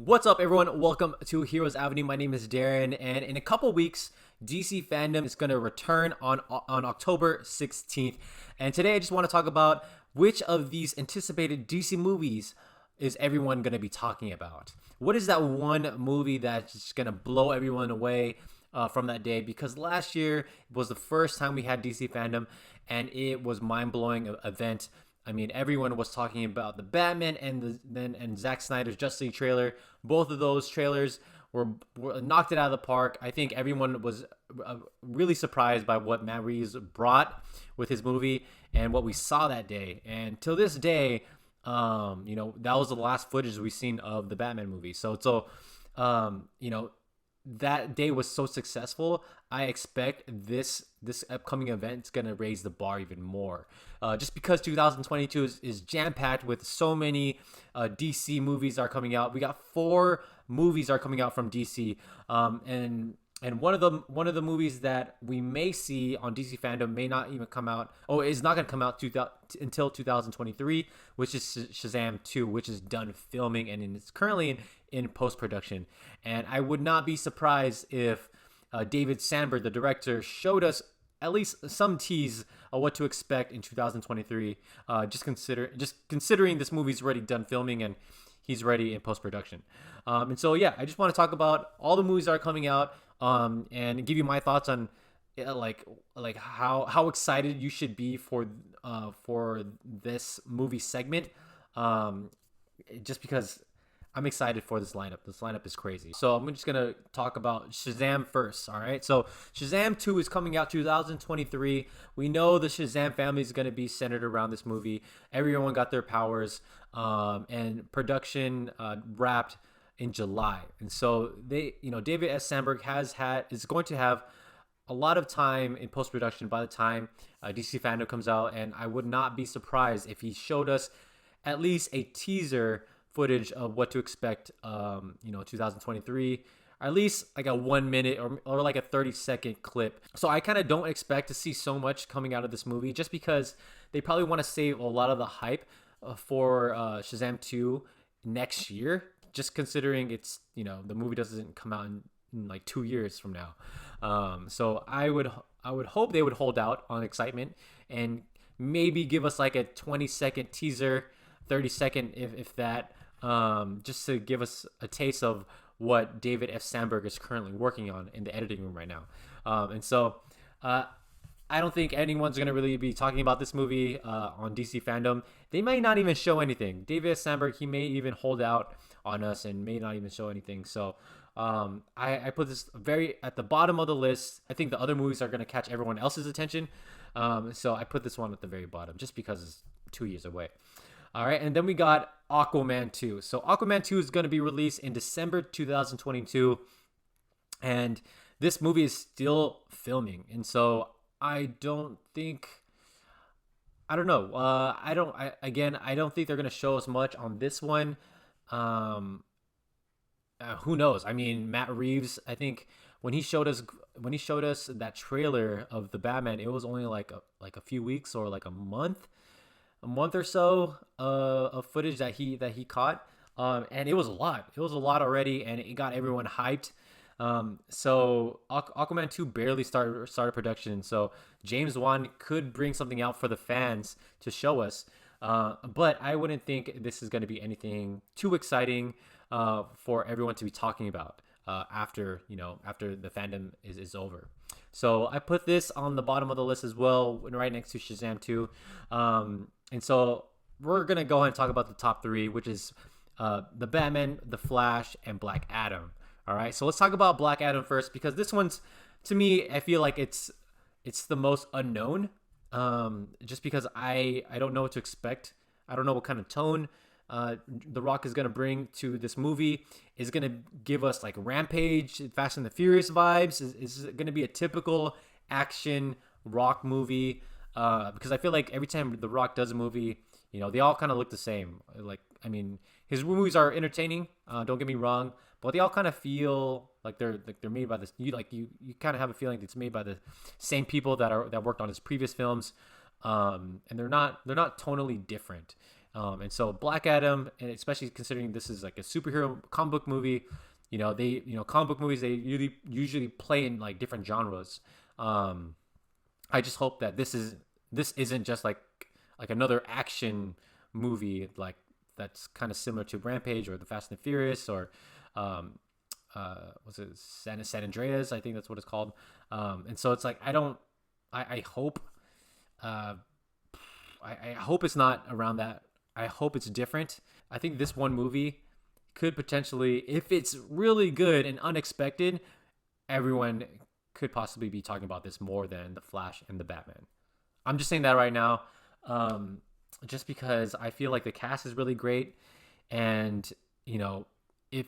What's up, everyone? Welcome to Heroes Avenue. My name is Darren, and in a couple weeks, DC Fandom is going to return on October 16th. And today, I just want to talk about which of these anticipated DC movies is everyone going to be talking about. What is that one movie that's just going to blow everyone away from that day? Because last year was the first time we had DC Fandom, and it was mind-blowing event. I mean, everyone was talking about the Batman and Zack Snyder's Justice League trailer. Both of those trailers were knocked it out of the park. I think everyone was really surprised by what Matt Reeves brought with his movie and what we saw that day. And till this day, that was the last footage we've seen of the Batman movie. That day was so successful. I expect this upcoming event is gonna raise the bar even more. Just because 2022 is jam packed with so many DC movies are coming out. We got 4 movies are coming out from DC, and one of the movies that we may see on DC Fandom may not even come out. Oh, it's not gonna come out until 2023, which is Shazam 2, which is done filming and it's currently in post-production. And I would not be surprised if David Sandberg, the director, showed us at least some tease of what to expect in 2023. Just considering this movie's already done filming and he's ready in post-production. I just want to talk about all the movies that are coming out and give you my thoughts on like how excited you should be for this movie segment. Just because I'm excited for this lineup. This lineup is crazy. So I'm just going to talk about Shazam first, all right? So Shazam 2 is coming out 2023. We know the Shazam family is going to be centered around this movie. Everyone got their powers, and production wrapped in July. And so David S. Sandberg is going to have a lot of time in post-production by the time DC Fandom comes out, and I would not be surprised if he showed us at least a teaser footage of what to expect 2023, at least like a 1 minute or like a 30-second clip. So I kind of don't expect to see so much coming out of this movie, just because they probably want to save a lot of the hype for Shazam 2 next year, just considering it's the movie doesn't come out in like 2 years from now. So I would hope they would hold out on excitement and maybe give us like a 20-second teaser, 30-second if that, just to give us a taste of what David F. Sandberg is currently working on in the editing room right now. I don't think anyone's going to really be talking about this movie on DC Fandom. They may not even show anything. David F. Sandberg, he may even hold out on us and may not even show anything. So I put this very at the bottom of the list. I think the other movies are going to catch everyone else's attention. So I put this one at the very bottom just because it's 2 years away. All right, and then we got Aquaman 2. So Aquaman 2 is going to be released in December 2022, and this movie is still filming. And so I don't think they're going to show us much on this one. Who knows? I mean, Matt Reeves, I think when he showed us that trailer of the Batman, it was only like a few weeks or like a month or so of footage that he caught, and it was a lot. It was a lot already, and it got everyone hyped. So Aquaman 2 barely started production, so James Wan could bring something out for the fans to show us. But I wouldn't think this is going to be anything too exciting for everyone to be talking about after the fandom is over. So I put this on the bottom of the list as well, right next to Shazam 2. And so we're going to go ahead and talk about the top 3, which is the Batman, the Flash, and Black Adam. All right, so let's talk about Black Adam first, because this one's, to me, I feel like it's the most unknown, just because I don't know what to expect. I don't know what kind of tone The Rock is going to bring to this movie. Is going to give us like Rampage, Fast and the Furious vibes? Is it going to be a typical action Rock movie? Because I feel like every time The Rock does a movie, they all kind of look the same. Like, I mean, his movies are entertaining. Don't get me wrong, but they all kind of feel like they're made by this. You kind of have a feeling it's made by the same people that worked on his previous films, and they're not tonally different. And so Black Adam, and especially considering this is like a superhero comic book movie, comic book movies, they usually play in like different genres. Um, I just hope that this isn't just like another action movie like that's kind of similar to Rampage or the Fast and the Furious or um, was it San Andreas? I think that's what it's called. And so it's like I hope uh, I hope it's not around that. I hope it's different. I think this one movie could potentially, if it's really good and unexpected, everyone could possibly be talking about this more than the Flash and the Batman. I'm just saying that right now, just because I feel like the cast is really great, and if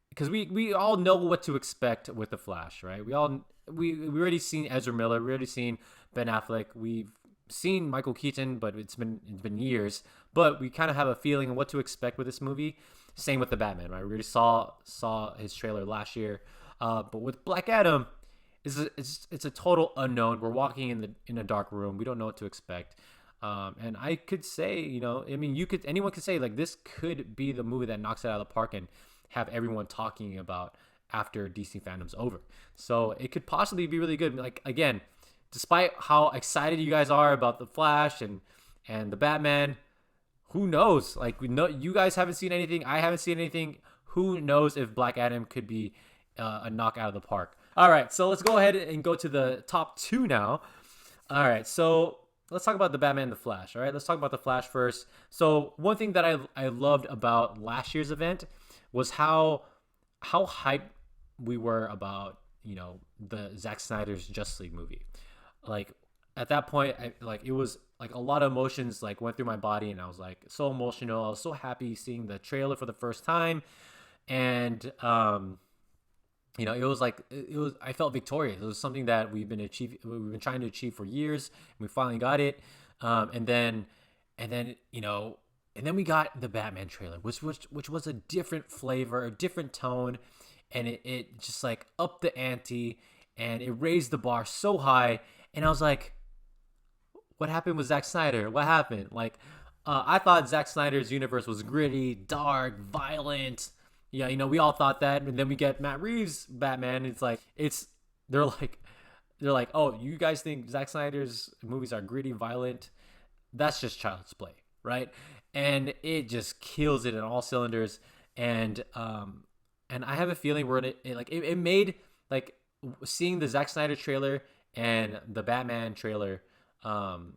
because we all know what to expect with the Flash, right? We already seen Ezra Miller, we already seen Ben Affleck, we've seen Michael Keaton, but it's been years. But we kind of have a feeling of what to expect with this movie. Same with the Batman, right? We already saw his trailer last year, but with Black Adam, it's a total unknown. We're walking in a dark room. We don't know what to expect. And I could say, I mean, anyone could say like this could be the movie that knocks it out of the park and have everyone talking about after DC fandom's over. So it could possibly be really good. Like again, despite how excited you guys are about the Flash and the Batman, who knows? Like we know you guys haven't seen anything. I haven't seen anything. Who knows if Black Adam could be a knock out of the park? All right, so let's go ahead and go to the top two now. All right, so let's talk about the Batman and the Flash. All right, let's talk about the Flash first. So one thing that I loved about last year's event was how hyped we were about the Zack Snyder's Justice League movie. Like at that point, it was like a lot of emotions like went through my body, and I was like so emotional. I was so happy seeing the trailer for the first time, and I felt victorious. It was something that we've been trying to achieve for years, and we finally got it. And then we got the Batman trailer, which was a different flavor, a different tone, and it just like upped the ante, and it raised the bar so high. And I was like, what happened with Zack Snyder? What happened? Like, I thought Zack Snyder's universe was gritty, dark, violent. Yeah, we all thought that, and then we get Matt Reeves' Batman. They're like, oh, you guys think Zack Snyder's movies are gritty, violent? That's just child's play, right? And it just kills it in all cylinders. And I have a feeling it made like seeing the Zack Snyder trailer and the Batman trailer, on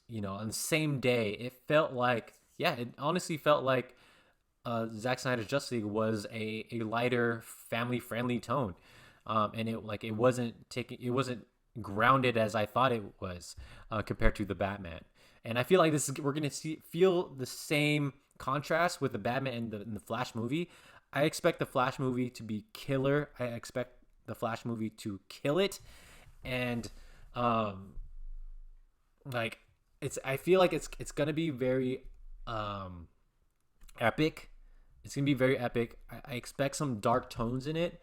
the same day. It felt like, it honestly felt like Zack Snyder's Justice League was a lighter, family-friendly tone, and it wasn't grounded as I thought it was compared to the Batman. And I feel like we're gonna feel the same contrast with the Batman and the Flash movie. I expect the Flash movie to be killer. I expect the Flash movie to kill it, and I feel like it's gonna be very epic. It's gonna be very epic. I expect some dark tones in it,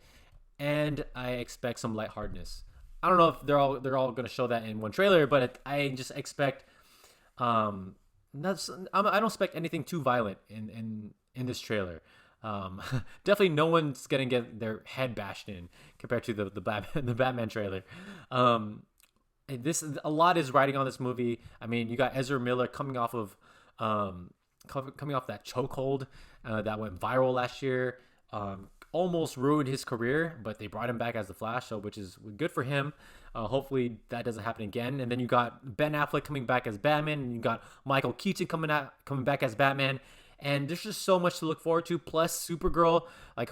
and I expect some lightheartedness. I don't know if they're all gonna show that in one trailer, but I just expect I don't expect anything too violent in this trailer. Definitely no one's gonna get their head bashed in compared to the Batman trailer. A lot is riding on this movie. I mean, you got Ezra Miller coming off that chokehold that went viral last year, almost ruined his career, but they brought him back as the Flash, so which is good for him. Hopefully that doesn't happen again. And then you got Ben Affleck coming back as Batman, and you got Michael Keaton coming back as Batman, and there's just so much to look forward to. Plus Supergirl, like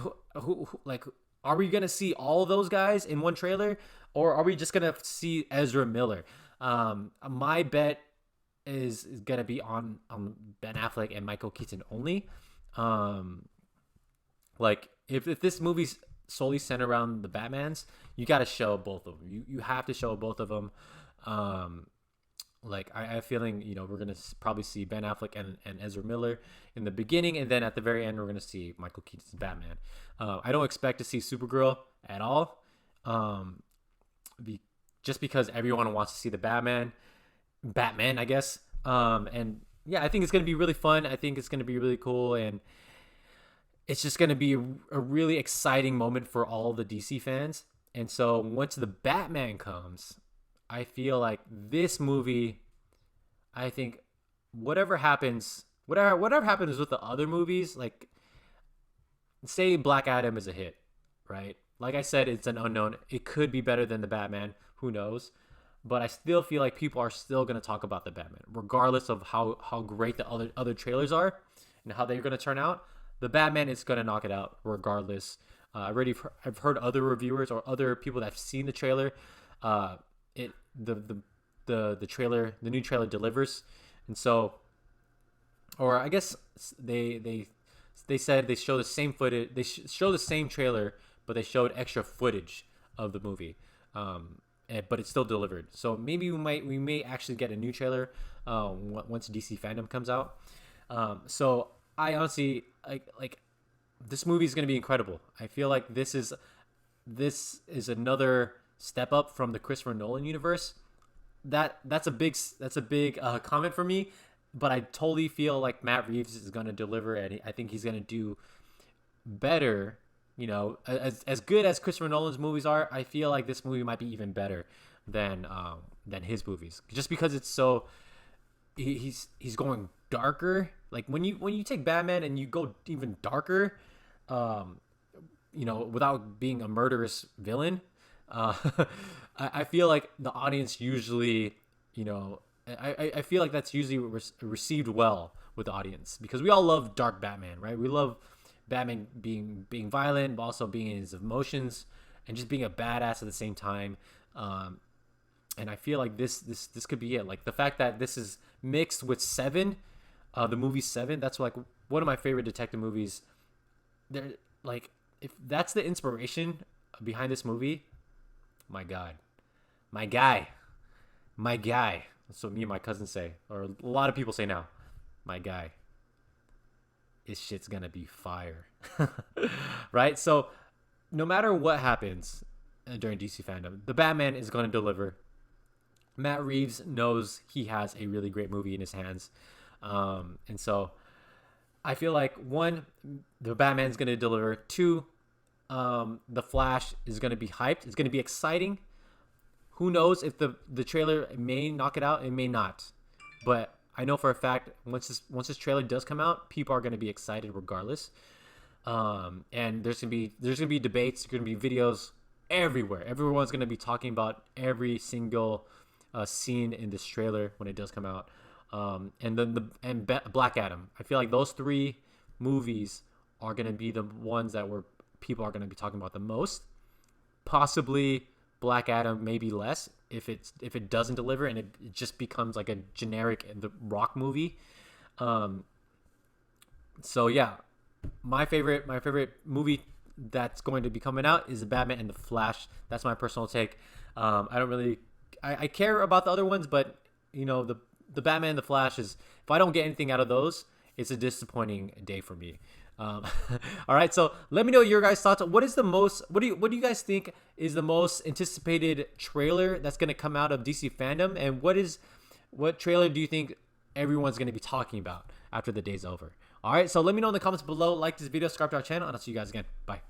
are we gonna see all of those guys in one trailer, or are we just gonna see Ezra Miller? My bet is gonna be on Ben Affleck and Michael Keaton only. If this movie's solely centered around the Batmans, you got to show both of them. You have to show both of them. I have a feeling we're gonna probably see Ben Affleck and Ezra Miller in the beginning, and then at the very end we're gonna see Michael Keaton's Batman. I don't expect to see Supergirl at all, just because everyone wants to see the Batman, I guess. And yeah, I think it's gonna be really fun. I think it's gonna be really cool, and it's just gonna be a really exciting moment for all the DC fans. And so once the Batman comes, I feel like this movie, I think whatever happens with the other movies, like say Black Adam is a hit, right? Like I said, it's an unknown. It could be better than the Batman. Who knows? But I still feel like people are still gonna talk about the Batman, regardless of how great the other trailers are and how they're gonna turn out. The Batman is gonna knock it out regardless. I've heard other reviewers or other people that have seen the trailer. It the trailer, the new trailer delivers, and so, or I guess they said they show the same footage. They show the same trailer, but they showed extra footage of the movie. But it's still delivered. So maybe we may actually get a new trailer once DC Fandom comes out. So I honestly like this movie is gonna be incredible. I feel like this is another step up from the Christopher Nolan universe. That's a big comment for me, but I totally feel like Matt Reeves is gonna deliver, and I think he's gonna do better. You know, as good as Christopher Nolan's movies are, I feel like this movie might be even better than his movies, just because it's so he's going darker. Like when you take Batman and you go even darker, you know, without being a murderous villain, I feel like the audience usually, you know, I feel like that's usually received well with the audience, because we all love dark Batman, right? We love Batman being violent, but also being in his emotions and just being a badass at the same time. And I feel like this could be it. Like the fact that this is mixed with Seven, the movie Seven. That's like one of my favorite detective movies. They're like, if that's the inspiration behind this movie, my God, my guy. That's what me and my cousin say, or a lot of people say now. My guy. This shit's gonna be fire. Right? So no matter what happens during DC Fandom, the Batman is gonna deliver. Matt Reeves knows he has a really great movie in his hands. And so I feel like, one, the Batman's gonna deliver. Two, the Flash is gonna be hyped. It's gonna be exciting. Who knows if the trailer may knock it out? It may not. But I know for a fact, once this trailer does come out, people are going to be excited regardless. And there's gonna be debates. There's gonna be videos everywhere. Everyone's gonna be talking about every single scene in this trailer when it does come out. And then Black Adam. I feel like those three movies are gonna be the ones that people are gonna be talking about the most. Possibly Black Adam, maybe less if it doesn't deliver and it just becomes like a generic The Rock movie. So yeah, my favorite movie that's going to be coming out is Batman and the Flash. That's my personal take. I care about the other ones, but you know, the Batman and the Flash is, if I don't get anything out of those, it's a disappointing day for me. All right, so let me know your guys' thoughts. What do you guys think is the most anticipated trailer that's going to come out of DC Fandom, and what trailer do you think everyone's going to be talking about after the day's over? All right, so let me know in the comments below. Like this video, subscribe to our channel, and I'll see you guys again. Bye.